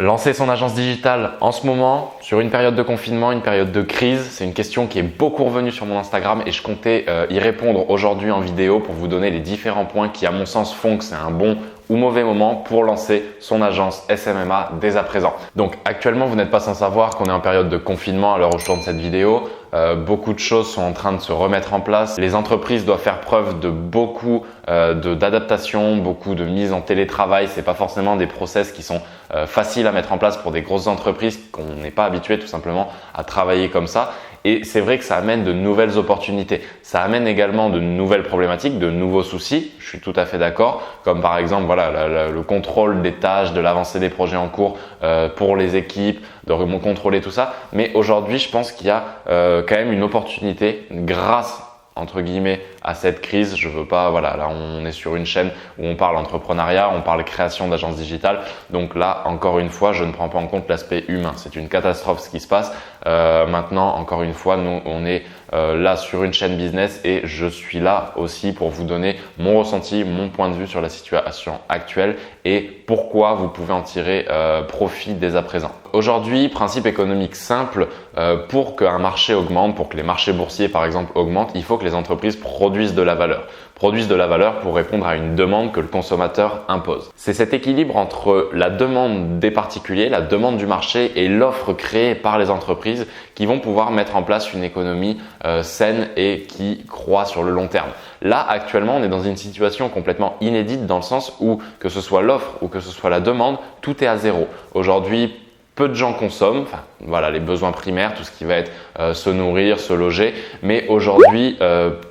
Lancer son agence digitale en ce moment, sur une période de confinement, une période de crise, c'est une question qui est beaucoup revenue sur mon Instagram et je comptais y répondre aujourd'hui en vidéo pour vous donner les différents points qui, à mon sens, font que c'est un bon ou mauvais moment pour lancer son agence SMMA dès à présent. Donc actuellement, vous n'êtes pas sans savoir qu'on est en période de confinement à l'heure où je tourne cette vidéo. Beaucoup de choses sont en train de se remettre en place. Les entreprises doivent faire preuve de beaucoup d'adaptation, beaucoup de mise en télétravail. C'est pas forcément des process qui sont faciles à mettre en place pour des grosses entreprises qu'on n'est pas habitué tout simplement à travailler comme ça. Et c'est vrai que ça amène de nouvelles opportunités. Ça amène également de nouvelles problématiques, de nouveaux soucis. Je suis tout à fait d'accord. Comme par exemple, le contrôle des tâches, de l'avancée des projets en cours pour les équipes, de contrôler tout ça. Mais aujourd'hui, je pense qu'il y a quand même une opportunité grâce entre guillemets à cette crise. Je veux pas, là on est sur une chaîne où on parle entrepreneuriat, on parle création d'agences digitales. Donc là, encore une fois, je ne prends pas en compte l'aspect humain. C'est une catastrophe ce qui se passe. Maintenant, encore une fois, nous on est là sur une chaîne business et je suis là aussi pour vous donner mon ressenti, mon point de vue sur la situation actuelle et pourquoi vous pouvez en tirer profit dès à présent. Aujourd'hui, principe économique simple, pour qu'un marché augmente, pour que les marchés boursiers par exemple augmentent, il faut que les entreprises produisent de la valeur. Produisent de la valeur pour répondre à une demande que le consommateur impose. C'est cet équilibre entre la demande des particuliers, la demande du marché et l'offre créée par les entreprises qui vont pouvoir mettre en place une économie saine et qui croît sur le long terme. Là, actuellement, on est dans une situation complètement inédite dans le sens où que ce soit l'offre ou que ce soit la demande, tout est à zéro. Aujourd'hui, peu de gens consomment, les besoins primaires, tout ce qui va être se nourrir, se loger. Mais aujourd'hui,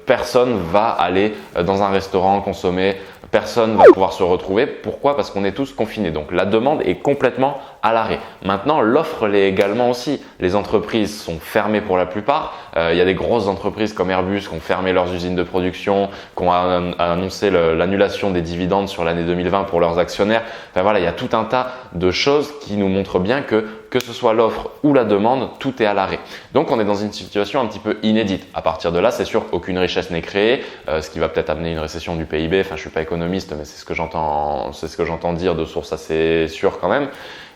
personne va aller dans un restaurant consommer, personne va pouvoir se retrouver. Pourquoi? Parce qu'on est tous confinés. Donc la demande est complètement à l'arrêt. Maintenant, l'offre l'est également aussi. Les entreprises sont fermées pour la plupart. Il y a des grosses entreprises comme Airbus qui ont fermé leurs usines de production, qui ont annoncé l'annulation des dividendes sur l'année 2020 pour leurs actionnaires. Il y a tout un tas de choses qui nous montrent bien que ce soit l'offre ou la demande, tout est à l'arrêt. Donc on est dans une situation un petit peu inédite. À partir de là, c'est sûr qu'aucune richesse n'est créée, ce qui va peut-être amener une récession du PIB. Je suis pas économiste, mais c'est ce que j'entends dire de source assez sûre quand même.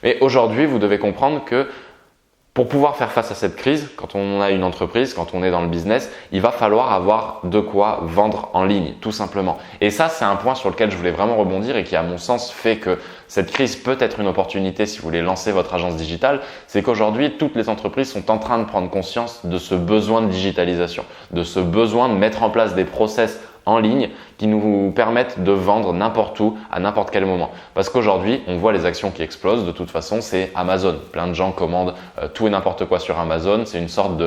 Mais aujourd'hui, vous devez comprendre que pour pouvoir faire face à cette crise, quand on a une entreprise, quand on est dans le business, il va falloir avoir de quoi vendre en ligne, tout simplement. Et ça, c'est un point sur lequel je voulais vraiment rebondir et qui, à mon sens, fait que cette crise peut être une opportunité si vous voulez lancer votre agence digitale. C'est qu'aujourd'hui, toutes les entreprises sont en train de prendre conscience de ce besoin de digitalisation, de ce besoin de mettre en place des process en ligne qui nous permettent de vendre n'importe où, à n'importe quel moment. Parce qu'aujourd'hui, on voit les actions qui explosent. De toute façon, c'est Amazon. Plein de gens commandent tout et n'importe quoi sur Amazon. C'est une sorte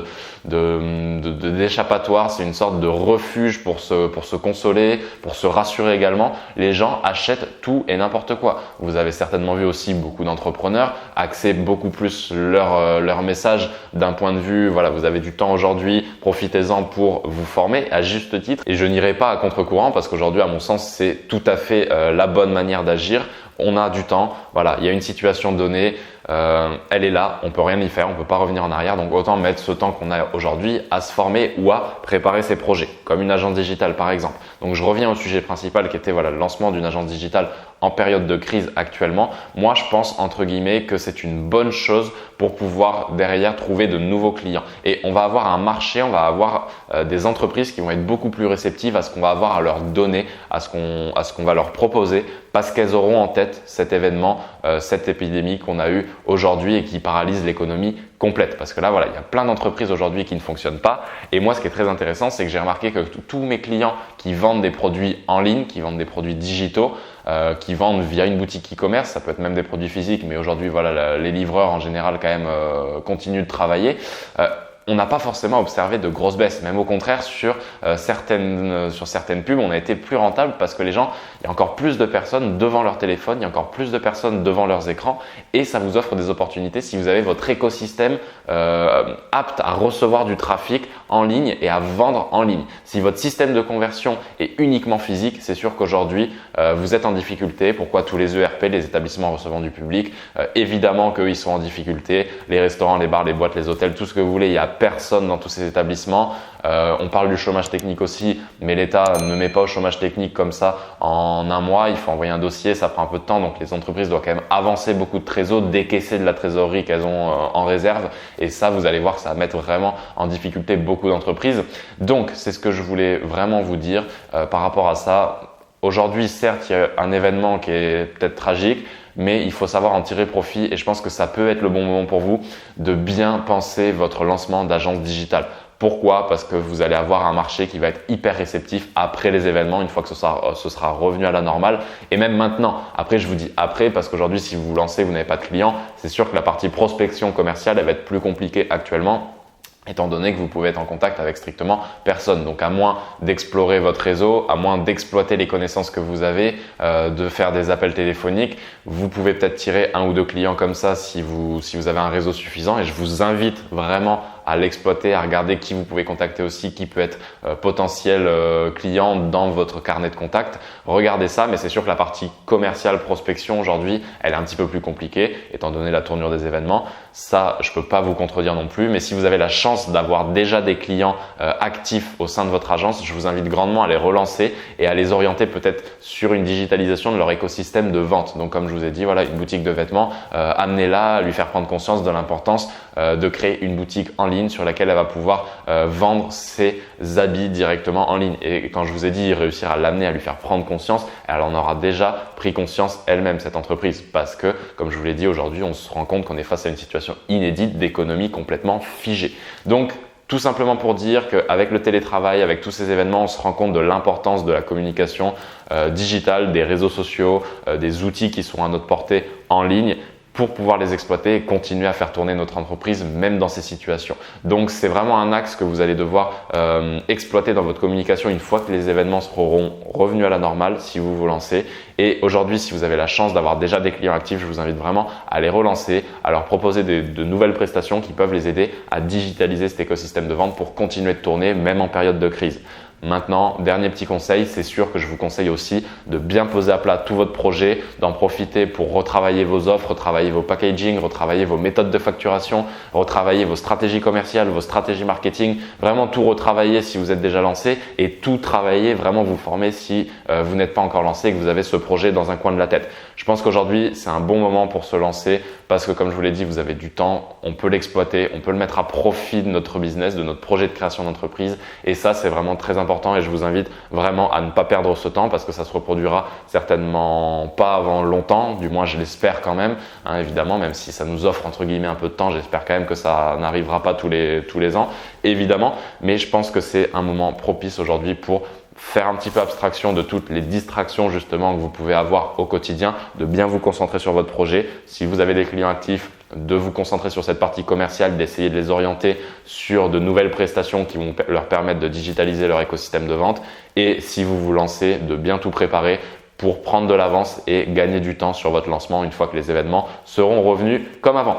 d'échappatoire, c'est une sorte de refuge pour se consoler, pour se rassurer également. Les gens achètent tout et n'importe quoi. Vous avez certainement vu aussi beaucoup d'entrepreneurs axer beaucoup plus leur message d'un point de vue, vous avez du temps aujourd'hui, profitez-en pour vous former à juste titre. Et je n'irai pas à contre-courant parce qu'aujourd'hui, à mon sens, c'est tout à fait la bonne manière d'agir. On a du temps, il y a une situation donnée, elle est là, on peut rien y faire, on peut pas revenir en arrière. Donc autant mettre ce temps qu'on a aujourd'hui à se former ou à préparer ses projets, comme une agence digitale par exemple. Donc je reviens au sujet principal qui était le lancement d'une agence digitale en période de crise actuellement. Moi, je pense entre guillemets que c'est une bonne chose pour pouvoir derrière trouver de nouveaux clients. Et on va avoir un marché, on va avoir des entreprises qui vont être beaucoup plus réceptives à ce qu'on va avoir à leur donner, à ce qu'on va leur proposer, parce qu'elles auront en tête cet événement, cette épidémie qu'on a eue aujourd'hui et qui paralyse l'économie complète. Parce que là, il y a plein d'entreprises aujourd'hui qui ne fonctionnent pas. Et moi, ce qui est très intéressant, c'est que j'ai remarqué que tous mes clients qui vendent des produits en ligne, qui vendent des produits digitaux, qui vendent via une boutique e-commerce, ça peut être même des produits physiques, mais aujourd'hui, les livreurs en général quand même continuent de travailler. On n'a pas forcément observé de grosses baisses. Même au contraire, sur certaines pubs, on a été plus rentable parce que il y a encore plus de personnes devant leur téléphone, il y a encore plus de personnes devant leurs écrans et ça vous offre des opportunités si vous avez votre écosystème apte à recevoir du trafic en ligne et à vendre en ligne. Si votre système de conversion est uniquement physique, c'est sûr qu'aujourd'hui, vous êtes en difficulté. Pourquoi tous les ERP, les établissements recevant du public, évidemment qu'eux, ils sont en difficulté. Les restaurants, les bars, les boîtes, les hôtels, tout ce que vous voulez, il y a personne dans tous ces établissements. On parle du chômage technique aussi, mais l'État ne met pas au chômage technique comme ça en un mois. Il faut envoyer un dossier, ça prend un peu de temps. Donc les entreprises doivent quand même avancer beaucoup de trésor, décaisser de la trésorerie qu'elles ont en réserve. Et ça, vous allez voir que ça va mettre vraiment en difficulté beaucoup d'entreprises. Donc c'est ce que je voulais vraiment vous dire par rapport à ça. Aujourd'hui, certes, il y a un événement qui est peut-être tragique, mais il faut savoir en tirer profit et je pense que ça peut être le bon moment pour vous de bien penser votre lancement d'agence digitale. Pourquoi? Parce que vous allez avoir un marché qui va être hyper réceptif après les événements, une fois que ce sera revenu à la normale et même maintenant. Après, je vous dis après parce qu'aujourd'hui, si vous vous lancez, vous n'avez pas de clients, c'est sûr que la partie prospection commerciale, elle va être plus compliquée actuellement, étant donné que vous pouvez être en contact avec strictement personne. Donc à moins d'explorer votre réseau, à moins d'exploiter les connaissances que vous avez, de faire des appels téléphoniques, vous pouvez peut-être tirer 1 ou 2 clients comme ça si vous avez un réseau suffisant et je vous invite vraiment à l'exploiter, à regarder qui vous pouvez contacter aussi, qui peut être potentiel client dans votre carnet de contacts. Regardez ça, mais c'est sûr que la partie commerciale prospection aujourd'hui, elle est un petit peu plus compliquée étant donné la tournure des événements. Ça, je peux pas vous contredire non plus, mais si vous avez la chance d'avoir déjà des clients actifs au sein de votre agence, je vous invite grandement à les relancer et à les orienter peut-être sur une digitalisation de leur écosystème de vente. Donc comme je vous ai dit, voilà, une boutique de vêtements, amenez-la à lui faire prendre conscience de l'importance de créer une boutique en ligne sur laquelle elle va pouvoir vendre ses habits directement en ligne. Et quand je vous ai dit réussir à l'amener à lui faire prendre conscience, elle en aura déjà pris conscience elle-même, cette entreprise, parce que comme je vous l'ai dit aujourd'hui, on se rend compte qu'on est face à une situation inédite d'économie complètement figée. Donc tout simplement pour dire qu'avec le télétravail, avec tous ces événements, on se rend compte de l'importance de la communication digitale, des réseaux sociaux, des outils qui sont à notre portée en ligne pour pouvoir les exploiter et continuer à faire tourner notre entreprise même dans ces situations. Donc c'est vraiment un axe que vous allez devoir exploiter dans votre communication une fois que les événements seront revenus à la normale si vous vous lancez. Et aujourd'hui, si vous avez la chance d'avoir déjà des clients actifs, je vous invite vraiment à les relancer, à leur proposer de nouvelles prestations qui peuvent les aider à digitaliser cet écosystème de vente pour continuer de tourner même en période de crise. Maintenant, dernier petit conseil, c'est sûr que je vous conseille aussi de bien poser à plat tout votre projet, d'en profiter pour retravailler vos offres, retravailler vos packaging, retravailler vos méthodes de facturation, retravailler vos stratégies commerciales, vos stratégies marketing, vraiment tout retravailler si vous êtes déjà lancé et tout travailler, vraiment vous former si vous n'êtes pas encore lancé et que vous avez ce projet dans un coin de la tête. Je pense qu'aujourd'hui, c'est un bon moment pour se lancer parce que comme je vous l'ai dit, vous avez du temps, on peut l'exploiter, on peut le mettre à profit de notre business, de notre projet de création d'entreprise et ça, c'est vraiment très important et je vous invite vraiment à ne pas perdre ce temps parce que ça se reproduira certainement pas avant longtemps, du moins je l'espère quand même, hein, évidemment, même si ça nous offre entre guillemets un peu de temps, j'espère quand même que ça n'arrivera pas tous les ans, évidemment, mais je pense que c'est un moment propice aujourd'hui pour faire un petit peu abstraction de toutes les distractions justement que vous pouvez avoir au quotidien, de bien vous concentrer sur votre projet. Si vous avez des clients actifs, de vous concentrer sur cette partie commerciale, d'essayer de les orienter sur de nouvelles prestations qui vont leur permettre de digitaliser leur écosystème de vente. Et si vous vous lancez, de bien tout préparer pour prendre de l'avance et gagner du temps sur votre lancement une fois que les événements seront revenus comme avant.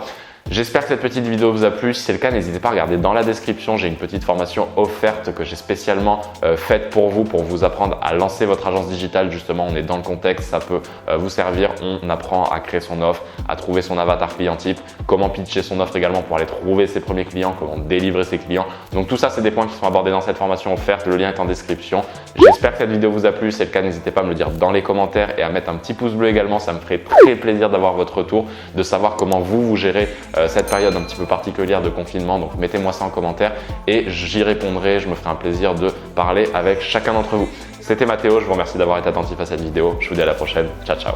J'espère que cette petite vidéo vous a plu. Si c'est le cas, n'hésitez pas à regarder dans la description. J'ai une petite formation offerte que j'ai spécialement faite pour vous apprendre à lancer votre agence digitale. Justement, on est dans le contexte, ça peut vous servir. On apprend à créer son offre, à trouver son avatar client type, comment pitcher son offre également pour aller trouver ses premiers clients, comment délivrer ses clients. Donc tout ça, c'est des points qui sont abordés dans cette formation offerte. Le lien est en description. J'espère que cette vidéo vous a plu. Si c'est le cas, n'hésitez pas à me le dire dans les commentaires et à mettre un petit pouce bleu également. Ça me ferait très plaisir d'avoir votre retour, de savoir comment vous gérez cette période un petit peu particulière de confinement. Donc mettez-moi ça en commentaire et j'y répondrai. Je me ferai un plaisir de parler avec chacun d'entre vous. C'était Mathéo, je vous remercie d'avoir été attentif à cette vidéo. Je vous dis à la prochaine. Ciao, ciao.